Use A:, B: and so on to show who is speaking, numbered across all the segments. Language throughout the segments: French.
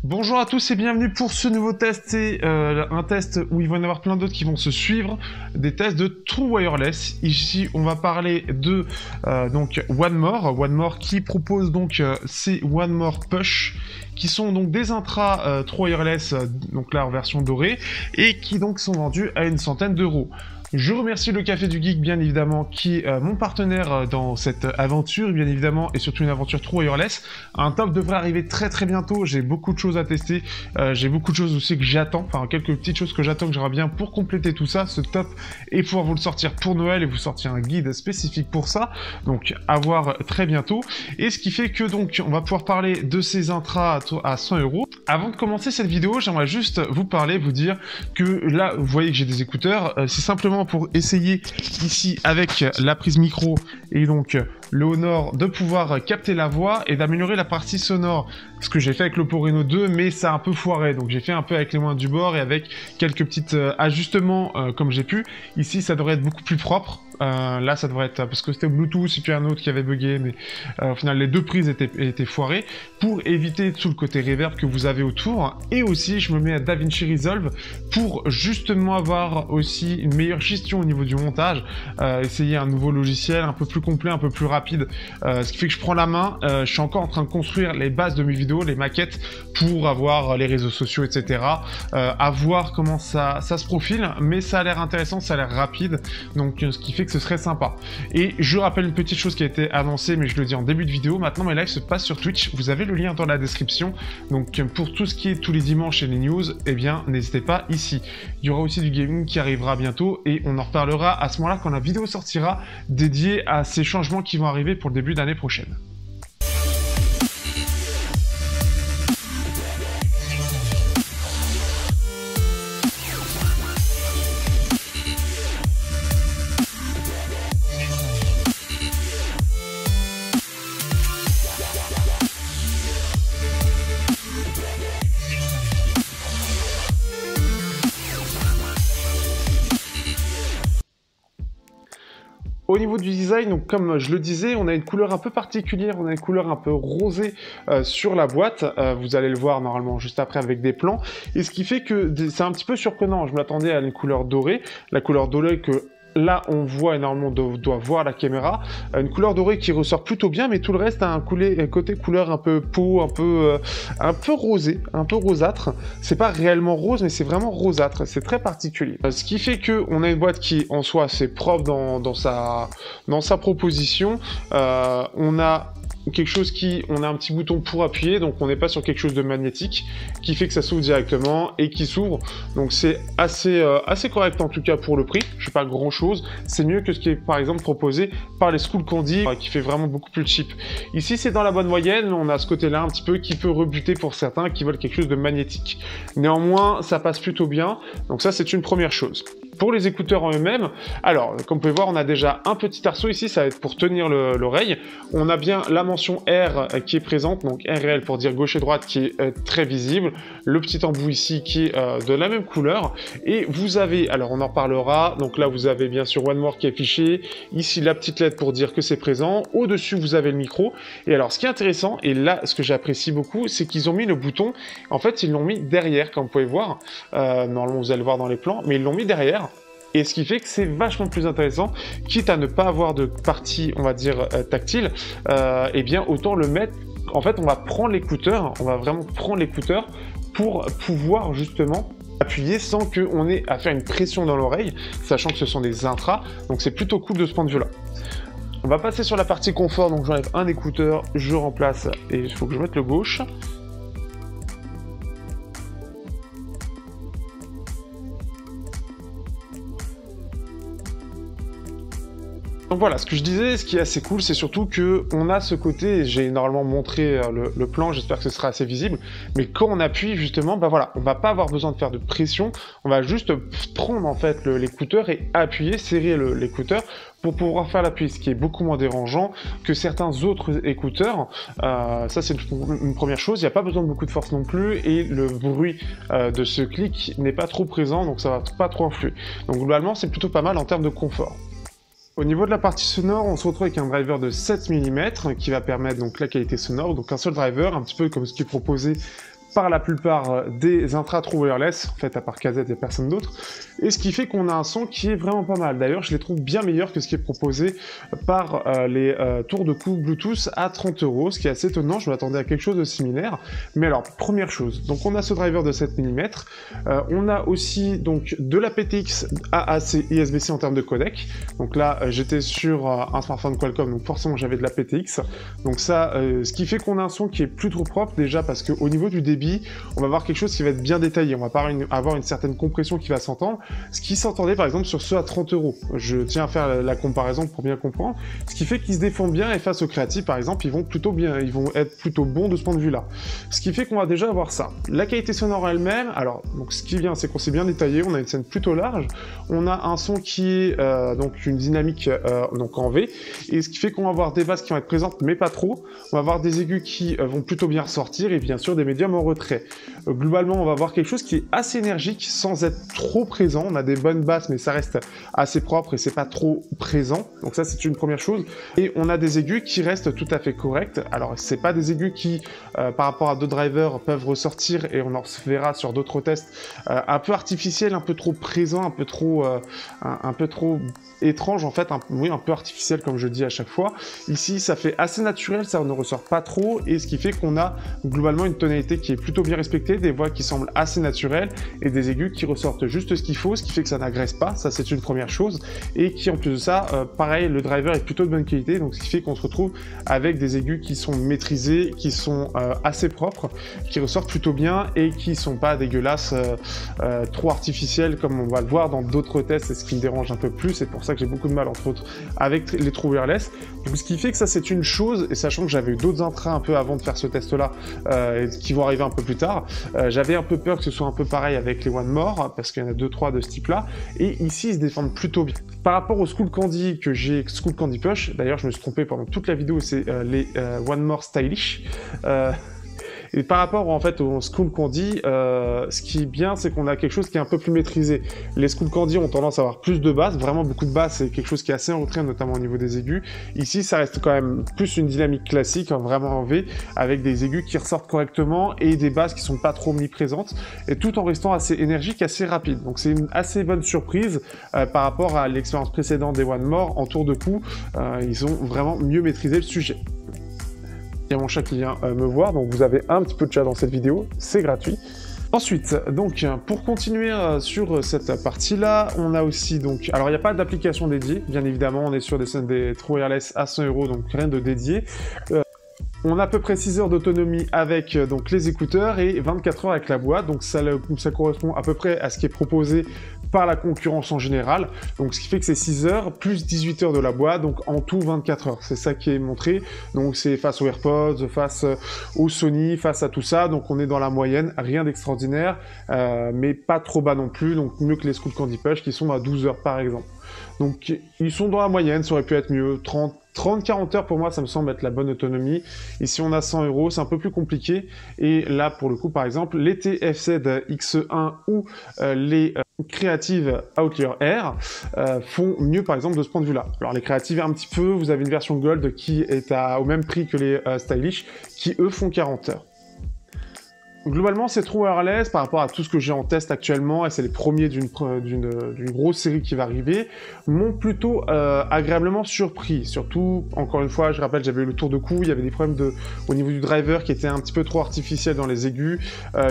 A: Bonjour à tous et bienvenue pour ce nouveau test. C'est un test où il va y en avoir plein d'autres qui vont se suivre, des tests de True Wireless. Ici, on va parler de donc One More qui propose donc ces One More Push qui sont donc des intras True Wireless, donc là en version dorée, et qui donc sont vendus à une centaine d'euros. Je remercie le Café du Geek, bien évidemment, qui est mon partenaire dans cette aventure, bien évidemment, et surtout une aventure True Wireless. Un top devrait arriver très bientôt, j'ai beaucoup de choses à tester, j'ai beaucoup de choses aussi que j'attends, enfin quelques petites choses que j'attends que j'aurai bien pour compléter tout ça, ce top, et pouvoir vous le sortir pour Noël et vous sortir un guide spécifique pour ça, donc à voir très bientôt. Et ce qui fait que donc on va pouvoir parler de ces intras à 100 euros. Avant de commencer cette vidéo, j'aimerais juste vous parler, vous dire que là, vous voyez que j'ai des écouteurs, c'est simplement pour essayer ici avec la prise micro et donc le Honor de pouvoir capter la voix et d'améliorer la partie sonore. Ce que j'ai fait avec l'Oppo Reno 2, mais ça a un peu foiré, donc j'ai fait un peu avec les moyens du bord et avec quelques petits ajustements comme j'ai pu. Ici ça devrait être beaucoup plus propre. Là ça devrait être, parce que c'était au Bluetooth et puis un autre qui avait bugué, mais au final les deux prises étaient foirées, pour éviter tout le côté reverb que vous avez autour. Et aussi je me mets à DaVinci Resolve pour justement avoir aussi une meilleure gestion au niveau du montage, essayer un nouveau logiciel un peu plus complet, un peu plus rapide, ce qui fait que je prends la main. Je suis encore en train de construire les bases de mes vidéos, les maquettes, pour avoir les réseaux sociaux, etc. À voir comment ça se profile, mais ça a l'air intéressant, ça a l'air rapide, donc ce qui fait que ce serait sympa. Et je rappelle une petite chose qui a été annoncée, mais je le dis en début de vidéo, maintenant mes lives se passent sur Twitch, vous avez le lien dans la description, donc pour tout ce qui est tous les dimanches et les news, eh bien n'hésitez pas ici. Il y aura aussi du gaming qui arrivera bientôt, et on en reparlera à ce moment-là quand la vidéo sortira, dédiée à ces changements qui vont arriver pour le début d'année prochaine. Au niveau du design, donc comme je le disais, on a une couleur un peu particulière, on a une couleur un peu rosée sur la boîte, vous allez le voir normalement juste après avec des plans, et ce qui fait que c'est un petit peu surprenant. Je m'attendais à une couleur dorée, la couleur dorée que là on voit énormément, doit voir la caméra, une couleur dorée qui ressort plutôt bien, mais tout le reste a un côté couleur un peu peau, un peu rosé, un peu rosâtre. C'est pas réellement rose, mais c'est vraiment rosâtre, c'est très particulier. Ce qui fait que on a une boîte qui en soi c'est propre dans sa proposition. On a quelque chose on a un petit bouton pour appuyer, donc on n'est pas sur quelque chose de magnétique qui fait que ça s'ouvre directement et qui s'ouvre, donc c'est assez correct en tout cas pour le prix. Je sais pas grand chose, c'est mieux que ce qui est par exemple proposé par les Skullcandy qui fait vraiment beaucoup plus cheap. Ici c'est dans la bonne moyenne, on a ce côté là un petit peu qui peut rebuter pour certains qui veulent quelque chose de magnétique. Néanmoins ça passe plutôt bien, donc ça c'est une première chose. Pour les écouteurs en eux-mêmes, alors comme vous pouvez voir on a déjà un petit arceau ici, ça va être pour tenir l'oreille. On a bien la mention R qui est présente, donc RL pour dire gauche et droite, qui est très visible. Le petit embout ici qui est de la même couleur. Et vous avez, alors on en parlera, donc là vous avez bien sûr One More qui est affiché, ici la petite lettre pour dire que c'est présent, au-dessus vous avez le micro. Et alors ce qui est intéressant, et là ce que j'apprécie beaucoup, c'est qu'ils ont mis le bouton, en fait ils l'ont mis derrière, comme vous pouvez voir, normalement vous allez le voir dans les plans, mais ils l'ont mis derrière. Et ce qui fait que c'est vachement plus intéressant, quitte à ne pas avoir de partie, on va dire, tactile, et bien autant le mettre, en fait on va prendre l'écouteur, on va vraiment prendre l'écouteur pour pouvoir justement appuyer sans qu'on ait à faire une pression dans l'oreille, sachant que ce sont des intras, donc c'est plutôt cool de ce point de vue-là. On va passer sur la partie confort, donc j'enlève un écouteur, je remplace, et il faut que je mette le gauche. Donc voilà, ce que je disais, ce qui est assez cool, c'est surtout que on a ce côté, j'ai normalement montré le plan, j'espère que ce sera assez visible, mais quand on appuie justement, bah voilà, on va pas avoir besoin de faire de pression, on va juste prendre en fait l'écouteur et appuyer, serrer l'écouteur pour pouvoir faire l'appui, ce qui est beaucoup moins dérangeant que certains autres écouteurs. Ça c'est une première chose, il n'y a pas besoin de beaucoup de force non plus, et le bruit de ce clic n'est pas trop présent, donc ça va pas trop influer. Donc globalement c'est plutôt pas mal en termes de confort. Au niveau de la partie sonore, on se retrouve avec un driver de 7 mm qui va permettre donc la qualité sonore, donc un seul driver, un petit peu comme ce qui est proposé par la plupart des intra true wireless, en fait à part KZ et personne d'autre, et ce qui fait qu'on a un son qui est vraiment pas mal. D'ailleurs je les trouve bien meilleurs que ce qui est proposé par les tours de cou Bluetooth à 30 €, ce qui est assez étonnant, je m'attendais à quelque chose de similaire. Mais alors, première chose, donc on a ce driver de 7 mm, on a aussi donc de la PTX AAC ISBC en termes de codec, donc là j'étais sur un smartphone Qualcomm, donc forcément j'avais de la PTX, donc ça, ce qui fait qu'on a un son qui est plus trop propre, déjà parce qu'au niveau du débit, on va avoir quelque chose qui va être bien détaillé, on va pas avoir une certaine compression qui va s'entendre, ce qui s'entendait par exemple sur ceux à 30 €. Je tiens à faire la comparaison pour bien comprendre, ce qui fait qu'ils se défendent bien, et face aux créatifs par exemple, ils vont être plutôt bons de ce point de vue-là. Ce qui fait qu'on va déjà avoir ça. La qualité sonore elle-même, alors, donc ce qui vient, c'est qu'on s'est bien détaillé, on a une scène plutôt large, on a un son qui est donc une dynamique donc en V, et ce qui fait qu'on va avoir des basses qui vont être présentes, mais pas trop, on va avoir des aigus qui vont plutôt bien ressortir, et bien sûr des médiums en retrait. Globalement, on va avoir quelque chose qui est assez énergique sans être trop présent. On a des bonnes basses, mais ça reste assez propre et c'est pas trop présent. Donc ça, c'est une première chose. Et on a des aigus qui restent tout à fait corrects. Alors, c'est pas des aigus qui, par rapport à d'autres drivers, peuvent ressortir, et on en verra sur d'autres tests, un peu artificiels, un peu trop présents, un peu trop étrange en fait, oui, un peu artificiel comme je dis à chaque fois. Ici, ça fait assez naturel, ça ne ressort pas trop, et ce qui fait qu'on a globalement une tonalité qui est plutôt bien respectée, des voix qui semblent assez naturelles, et des aigus qui ressortent juste ce qu'il faut, ce qui fait que ça n'agresse pas, ça c'est une première chose, et qui en plus de ça, pareil, le driver est plutôt de bonne qualité, donc ce qui fait qu'on se retrouve avec des aigus qui sont maîtrisés, qui sont assez propres, qui ressortent plutôt bien, et qui sont pas dégueulasses, trop artificiels, comme on va le voir dans d'autres tests, c'est ce qui me dérange un peu plus, c'est pour ça que j'ai beaucoup de mal, entre autres, avec les true wireless. Donc ce qui fait que ça c'est une chose, et sachant que j'avais eu d'autres intras un peu avant de faire ce test-là, qui vont arriver un peu plus tard, j'avais un peu peur que ce soit un peu pareil avec les One More, parce qu'il y en a 2-3 de ce type-là, et ici ils se défendent plutôt bien. Par rapport au Skullcandy que j'ai, Skullcandy Push, d'ailleurs je me suis trompé pendant toute la vidéo, c'est les One More Stylish, et par rapport en fait au Skullcandy, ce qui est bien, c'est qu'on a quelque chose qui est un peu plus maîtrisé. Les Skullcandy ont tendance à avoir plus de basses, vraiment beaucoup de basses, c'est quelque chose qui est assez en retrait, notamment au niveau des aigus. Ici, ça reste quand même plus une dynamique classique, hein, vraiment en V, avec des aigus qui ressortent correctement et des basses qui sont pas trop omniprésentes, et tout en restant assez énergique, assez rapide. Donc c'est une assez bonne surprise par rapport à l'expérience précédente des One More. En tour de cou, ils ont vraiment mieux maîtrisé le sujet. Il y a mon chat qui vient me voir, donc vous avez un petit peu de chat dans cette vidéo, c'est gratuit. Ensuite, donc, pour continuer sur cette partie-là, on a aussi, donc, alors il n'y a pas d'application dédiée, bien évidemment, on est sur des true wireless à 100 €, donc rien de dédié. On a à peu près 6 heures d'autonomie avec donc les écouteurs et 24 heures avec la boîte, donc ça correspond à peu près à ce qui est proposé par la concurrence en général, donc ce qui fait que c'est 6 heures plus 18 heures de la boîte, donc en tout 24 heures, c'est ça qui est montré, donc c'est face aux AirPods, face au Sony, face à tout ça, donc on est dans la moyenne, rien d'extraordinaire, mais pas trop bas non plus, donc mieux que les Skullcandy Push qui sont à 12 heures par exemple. Donc ils sont dans la moyenne, ça aurait pu être mieux, 30-40 heures pour moi ça me semble être la bonne autonomie. Ici on a 100 €, c'est un peu plus compliqué, et là pour le coup par exemple les TFZ X1 ou les Creative Outlier Air font mieux par exemple de ce point de vue là. Alors les Creative un petit peu, vous avez une version Gold qui est au même prix que les Stylish qui eux font 40 heures. Globalement, c'est true wireless par rapport à tout ce que j'ai en test actuellement, et c'est les premiers d'une grosse série qui va arriver, m'ont plutôt agréablement surpris. Surtout, encore une fois, je rappelle, j'avais eu le tour de cou, il y avait des problèmes au niveau du driver qui était un petit peu trop artificiel dans les aigus.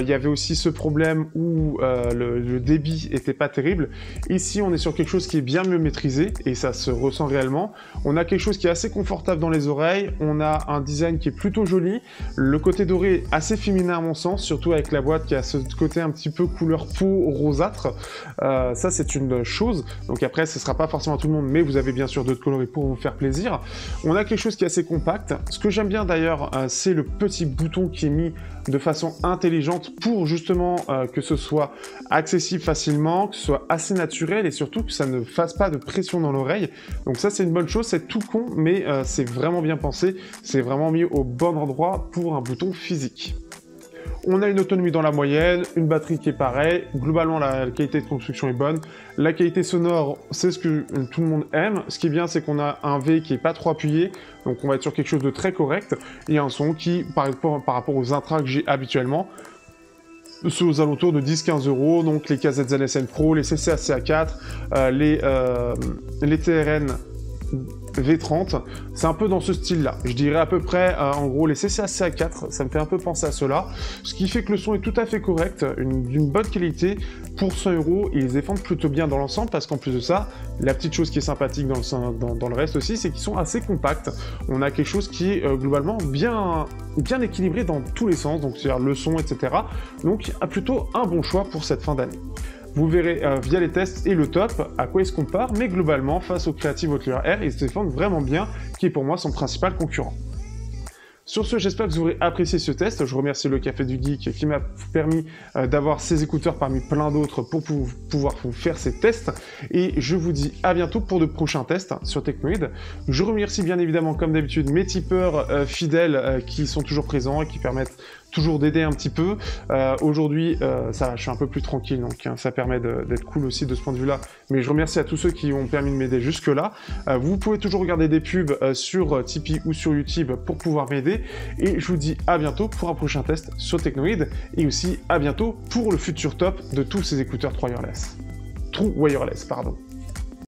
A: Il y avait aussi ce problème où le débit était pas terrible. Ici, on est sur quelque chose qui est bien mieux maîtrisé, et ça se ressent réellement. On a quelque chose qui est assez confortable dans les oreilles, on a un design qui est plutôt joli, le côté doré est assez féminin à mon sens, surtout avec la boîte qui a ce côté un petit peu couleur peau rosâtre, ça c'est une chose. Donc après ce sera pas forcément tout le monde, mais vous avez bien sûr d'autres coloris pour vous faire plaisir. On a quelque chose qui est assez compact. Ce que j'aime bien d'ailleurs, c'est le petit bouton qui est mis de façon intelligente pour justement que ce soit accessible facilement, que ce soit assez naturel, et surtout que ça ne fasse pas de pression dans l'oreille. Donc ça c'est une bonne chose, c'est tout con, mais c'est vraiment bien pensé, c'est vraiment mis au bon endroit pour un bouton physique. On a une autonomie dans la moyenne, une batterie qui est pareille, globalement la qualité de construction est bonne, la qualité sonore c'est ce que tout le monde aime, ce qui est bien c'est qu'on a un V qui est pas trop appuyé, donc on va être sur quelque chose de très correct, et un son qui, par rapport aux intras que j'ai habituellement, c'est aux alentours de 10-15 €, donc les KZN SN Pro, les CCA-CA4, les TRN V30, c'est un peu dans ce style-là. Je dirais à peu près, en gros, les CCA-CA4, ça me fait un peu penser à cela, ce qui fait que le son est tout à fait correct, d'une bonne qualité, pour 100 €, ils défendent plutôt bien dans l'ensemble, parce qu'en plus de ça, la petite chose qui est sympathique dans le reste aussi, c'est qu'ils sont assez compacts. On a quelque chose qui est globalement bien équilibré dans tous les sens, donc c'est-à-dire le son, etc. Donc plutôt un bon choix pour cette fin d'année. Vous verrez via les tests et le top à quoi ils se comparent, mais globalement, face au Creative Outlier R, ils se défendent vraiment bien, qui est pour moi son principal concurrent. Sur ce, j'espère que vous aurez apprécié ce test. Je remercie le Café du Geek qui m'a permis d'avoir ces écouteurs parmi plein d'autres pour pouvoir vous faire ces tests. Et je vous dis à bientôt pour de prochains tests sur Technoid. Je remercie bien évidemment, comme d'habitude, mes tipeurs fidèles qui sont toujours présents et qui permettent toujours d'aider un petit peu. Aujourd'hui, ça va, je suis un peu plus tranquille, donc ça permet d'être cool aussi de ce point de vue-là. Mais je remercie à tous ceux qui ont permis de m'aider jusque-là. Vous pouvez toujours regarder des pubs sur Tipeee ou sur YouTube pour pouvoir m'aider. Et je vous dis à bientôt pour un prochain test sur Technoid. Et aussi à bientôt pour le futur top de tous ces écouteurs True Wireless, pardon.